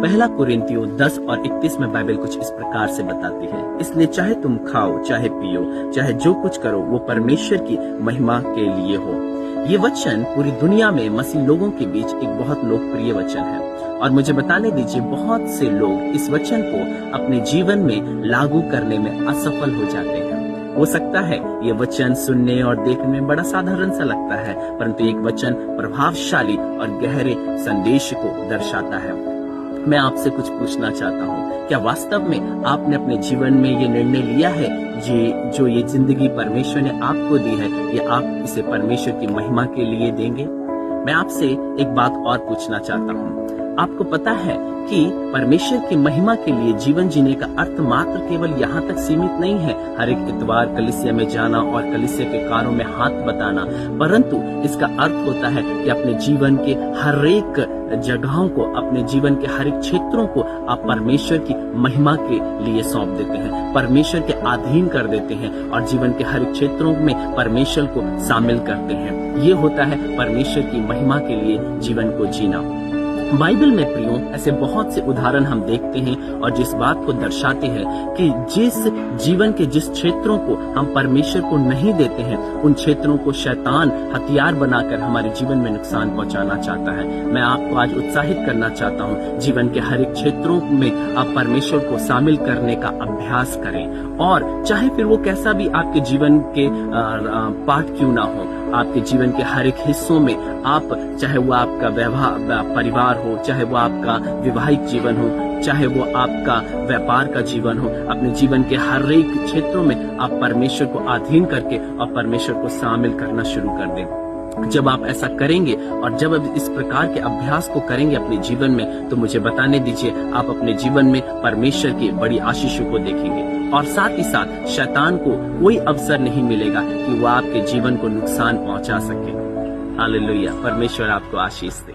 पहला कुरिन्थियों 10 और 31 में बाइबल कुछ इस प्रकार से बताती है, इसलिए चाहे तुम खाओ, चाहे पियो, चाहे जो कुछ करो, वो परमेश्वर की महिमा के लिए हो। ये वचन पूरी दुनिया में मसीह लोगों के बीच एक बहुत लोकप्रिय वचन है और मुझे बताने दीजिए बहुत से लोग इस वचन को अपने जीवन में लागू करने में असफल हो जाते हैं। हो सकता है ये वचन सुनने और देखने में बड़ा साधारण सा लगता है, परंतु एक वचन प्रभावशाली और गहरे संदेश को दर्शाता है। मैं आपसे कुछ पूछना चाहता हूँ, क्या वास्तव में आपने अपने जीवन में ये निर्णय लिया है जो ये जिंदगी परमेश्वर ने आपको दी है, ये आप इसे परमेश्वर की महिमा के लिए देंगे? मैं आपसे एक बात और पूछना चाहता हूँ, आपको पता है कि परमेश्वर की महिमा के लिए जीवन जीने का अर्थ मात्र केवल यहाँ तक सीमित नहीं है, हर एक इतवार कलीसिया में जाना और कलीसिया के कार्यों में हाथ बटाना, परंतु इसका अर्थ होता है कि अपने जीवन के हर एक जगहों को, अपने जीवन के हर एक क्षेत्रों को आप परमेश्वर की महिमा के लिए सौंप देते हैं, परमेश्वर के अधीन कर देते हैं और जीवन के हर एक क्षेत्रों में परमेश्वर को शामिल करते हैं। ये होता है परमेश्वर की महिमा के लिए जीवन को जीना। बाइबल में प्रियो ऐसे बहुत से उदाहरण हम देखते हैं और जिस बात को दर्शाते हैं कि जिस जीवन के जिस क्षेत्रों को हम परमेश्वर को नहीं देते हैं, उन क्षेत्रों को शैतान हथियार बनाकर हमारे जीवन में नुकसान पहुंचाना चाहता है। मैं आपको आज उत्साहित करना चाहता हूं, जीवन के हर एक क्षेत्रों में आप परमेश्वर को शामिल करने का अभ्यास करें और चाहे फिर वो कैसा भी आपके जीवन के पार्ट क्यों ना हो, आपके जीवन के हर एक हिस्सों में आप, चाहे वो आपका परिवार हो, चाहे वो आपका विवाहिक जीवन हो, चाहे वो आपका व्यापार का जीवन हो, अपने जीवन के हर एक क्षेत्रों में आप परमेश्वर को अधीन करके और परमेश्वर को शामिल करना शुरू कर दें। जब आप ऐसा करेंगे और जब आप इस प्रकार के अभ्यास को करेंगे अपने जीवन में, तो मुझे बताने दीजिए आप अपने जीवन में परमेश्वर की बड़ी आशीषों को देखेंगे और साथ ही साथ शैतान को कोई अवसर नहीं मिलेगा कि वो आपके जीवन को नुकसान पहुंचा सके। हालेलुया, परमेश्वर आपको आशीष दे।